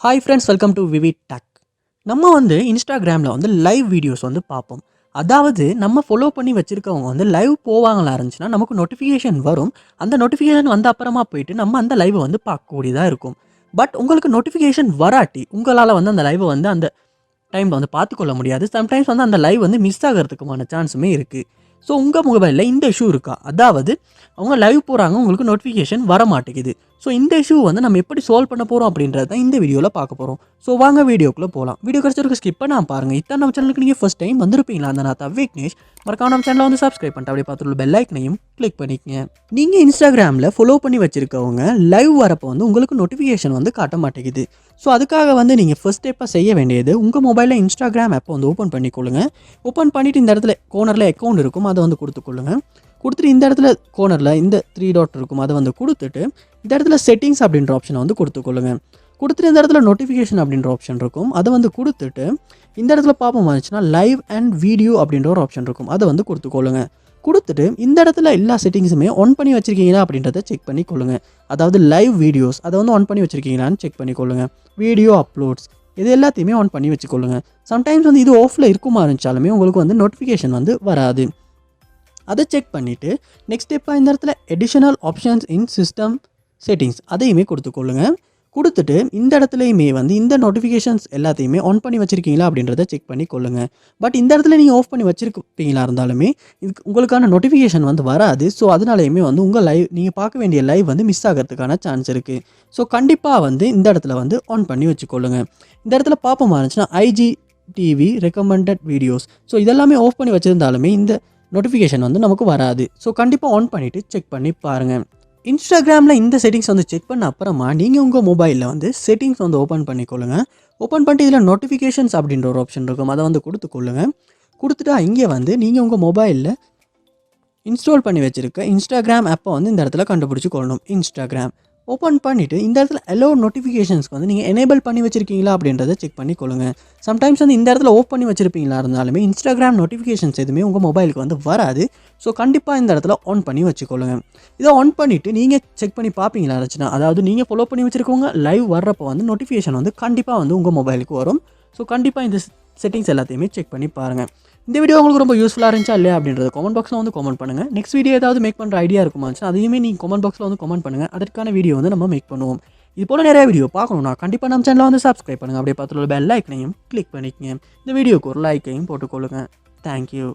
Hi friends, welcome to VividTech. நம்ம இன்ஸ்டாகிராமில் live videos பார்ப்போம். அதாவது நம்ம ஃபாலோ பண்ணி வச்சுருக்கவங்க லைவ் போவாங்களா இருந்துச்சுன்னா நமக்கு நோட்டிஃபிகேஷன் வரும். அந்த நோட்டிஃபிகேஷன் வந்த அப்புறமா போயிட்டு நம்ம அந்த லைவை பார்க்கக்கூடியதாக இருக்கும். பட் உங்களுக்கு நோட்டிஃபிகேஷன் வராட்டி உங்களால் அந்த லைவை அந்த டைமில் பார்த்துக்கொள்ள முடியாது. சம்டைம்ஸ் அந்த லைவ் மிஸ் ஆகிறதுக்குமான சான்ஸுமே இருக்குது. ஸோ உங்கள் மொபைலில் இந்த இஷ்யூ இருக்கா? அதாவது அவங்க லைவ் போகிறாங்க, உங்களுக்கு நோட்டிஃபிகேஷன் வர மாட்டேங்குது. ஸோ இந்த இஷ்யூ நம்ம எப்படி சால்வ் பண்ண போகிறோம் அப்படின்றது தான் இந்த வீடியோவில் பார்க்க போகிறோம். ஸோ வாங்க வீடியோக்குள்ளே போகலாம். வீடியோ கிடச்சிருக்கு ஸ்கிப் பண்ணாமல் பாருங்கள். இத்தனை நம்ம சேனலுக்கு நீங்கள் ஃபஸ்ட் டைம் வந்திருப்பீங்களா? அந்த நான் விக்னேஷ். மறக்காம நம்ம சேனலை சப்ஸ்கிரைப் பண்ணிட்டு அப்படியே பார்த்துள்ள பெல் ஐக்கனையும் கிளிக் பண்ணிக்கங்க. நீங்கள் இன்ஸ்டாகிராமில் ஃபாலோ பண்ணி வச்சுருக்கவங்க லைவ் வரப்போ உங்களுக்கு நோட்டிஃபிகேஷன் காட்ட மாட்டேங்குது. ஸோ அதுக்காக நீங்கள் ஃபஸ்ட் ஸ்டெப்பாக செய்ய வேண்டியது, உங்கள் மொபைலில் இன்ஸ்டாகிராம் ஆப்பை ஓப்பன் பண்ணிக்கொள்ளுங்க. ஓப்பன் பண்ணிவிட்டு இந்த இடத்துல கோனரில் அக்கௌண்ட் இருக்கும், அதை கொடுத்துக்கொள்ளுங்க. கொடுத்துட்டு இந்த இடத்துல கோனரில் இந்த 3 டாட் இருக்கும், அதை கொடுத்துட்டு இந்த இடத்துல செட்டிங்ஸ் அப்படின்ற ஆப்ஷனை கொடுத்துக்கொள்ளுங்க. கொடுத்துட்டு இந்த இடத்துல நோட்டிஃபிகேஷன் அப்படின்ற ஆப்ஷன் இருக்கும், அதை கொடுத்துட்டு இந்த இடத்துல பார்ப்போம் வந்துச்சுன்னா லைவ் அண்ட் வீடியோ அப்படின்ற ஒரு ஆப்ஷன் இருக்கும், அதை கொடுத்துக்கொள்ளுங்க. கொடுத்துட்டு இந்த இடத்துல எல்லா செட்டிங்ஸுமே ஆன் பண்ணி வச்சுருக்கீங்களா அப்படின்றத செக் பண்ணி கொள்ளுங்க. அதாவது லைவ் வீடியோஸ் அதை ஆன் பண்ணி வச்சுருக்கீங்களான்னு செக் பண்ணி கொள்ளுங்க. வீடியோ அப்லோட்ஸ் இது எல்லாத்தையுமே ஆன் பண்ணி வச்சுக்கொள்ளுங்க. சம்டைம்ஸ் இது ஆஃபில் இருக்குமா இருந்துச்சாலுமே உங்களுக்கு நோட்டிஃபிகேஷன் வராது. அதை செக் பண்ணிவிட்டு நெக்ஸ்ட் ஸ்டெப்பாக இந்த இடத்துல எடிஷனல் ஆப்ஷன்ஸ் இன் சிஸ்டம் செட்டிங்ஸ் அதையுமே கொடுத்துக்கொள்ளுங்க. கொடுத்துட்டு இந்த இடத்துலையுமே இந்த நோட்டிஃபிகேஷன்ஸ் எல்லாத்தையுமே ஆன் பண்ணி வச்சுருக்கீங்களா அப்படின்றத செக் பண்ணி கொள்ளுங்கள். பட் இந்த இடத்துல நீங்கள் ஆஃப் பண்ணி வச்சுருப்பீங்களா இருந்தாலுமே இதுக்கு உங்களுக்கான நோட்டிஃபிகேஷன் வராது. ஸோ அதனாலையுமே உங்கள் லைவ் நீங்கள் பார்க்க வேண்டிய லைவ் மிஸ் ஆகிறதுக்கான சான்ஸ் இருக்குது. ஸோ கண்டிப்பாக இந்த இடத்துல ஆன் பண்ணி வச்சுக்கொள்ளுங்க. இந்த இடத்துல பார்ப்போமா இருந்துச்சுன்னா IGTV ரெக்கமெண்டட் வீடியோஸ், ஸோ இதெல்லாமே ஆஃப் பண்ணி வச்சுருந்தாலுமே இந்த நோட்டிஃபிகேஷன் நமக்கு வராது. ஸோ கண்டிப்பாக ஆன் பண்ணிவிட்டு செக் பண்ணி பாருங்கள். இன்ஸ்டாகிராமில் இந்த செட்டிங்ஸ் செக் பண்ண அப்புறமா நீங்கள் உங்கள் மொபைலில் செட்டிங்ஸ் ஓப்பன் பண்ணிக்கொள்ளுங்க. ஓப்பன் பண்ணிட்டு இதில் நோட்டிஃபிகேஷன்ஸ் அப்படின்ற ஒரு ஆப்ஷன் இருக்கும், அதை கொடுத்துக்கொள்ளுங்க. கொடுத்துட்டா இங்கே நீங்கள் உங்கள் மொபைலில் இன்ஸ்டால் பண்ணி வச்சுருக்க இன்ஸ்டாகிராம் ஆப்பை இந்த இடத்துல கண்டுபிடிச்சி கொள்ளணும். இன்ஸ்டாகிராம் ஓப்பன் பண்ணிவிட்டு இந்த இடத்துல எல்லோ நோட்டிஃபிகேஷன்ஸ்க்கு நீங்கள் எனேபிள் பண்ணி வச்சுருக்கீங்களா அப்படின்றத செக் பண்ணி கொள்ளுங்க. சம்டைம்ஸ் இந்த இடத்துல ஓப்பன் பண்ணி வச்சுருப்பீங்களா இருந்தாலுமே இன்ஸ்டாகிராம் நோட்டிஃபிகேஷன்ஸ் எதுவுமே உங்கள் மொபைலுக்கு வராது. ஸோ கண்டிப்பாக இந்த இடத்துல ஆன் பண்ணி வச்சுக்கொள்ளுங்க. இதை ஆன் பண்ணிவிட்டு நீங்கள் செக் பண்ணி பார்ப்பீங்களா இருந்துச்சுன்னா, அதாவது நீங்கள் ஃபாலோ பண்ணி வச்சுருக்கவங்க லைவ் வர்றப்போ நோட்டிஃபிகேஷன் கண்டிப்பாக உங்கள் மொபைலுக்கு வரும். ஸோ கண்டிப்பாக இந்த செட்டிங்ஸ் எல்லாத்தையுமே செக் பண்ணி பாருங்கள். இந்த வீடியோ உங்களுக்கு ரொம்ப யூஸ்ஃபுல்லாக இருந்துச்சா இல்லையா அப்படின்றத கமெண்ட் பாக்ஸில் கமெண்ட் பண்ணுங்கள். நெக்ஸ்ட் வீடியோ ஏதாவது மேக் பண்ணுற ஐடியா இருக்குமாச்சு அதையுமே நீங்கள் கமெண்ட் பாக்ஸில் கமெண்ட் பண்ணுங்கள். அதற்கான வீடியோ நம்ம மேக் பண்ணுவோம். இது போல் நிறைய வீடியோ பார்க்கணுன்னா கண்டிப்பாக நம்ம சேனலை சப்ஸ்கிரைப் பண்ணுங்கள். அப்படியே பார்த்துள்ள பெல் ஐக்கனையும் கிளிக் பண்ணிக்கங்க. இந்த வீடியோக்கு ஒரு லைக்கையும் போட்டுக்கொள்ளுங்க. தேங்க்யூ.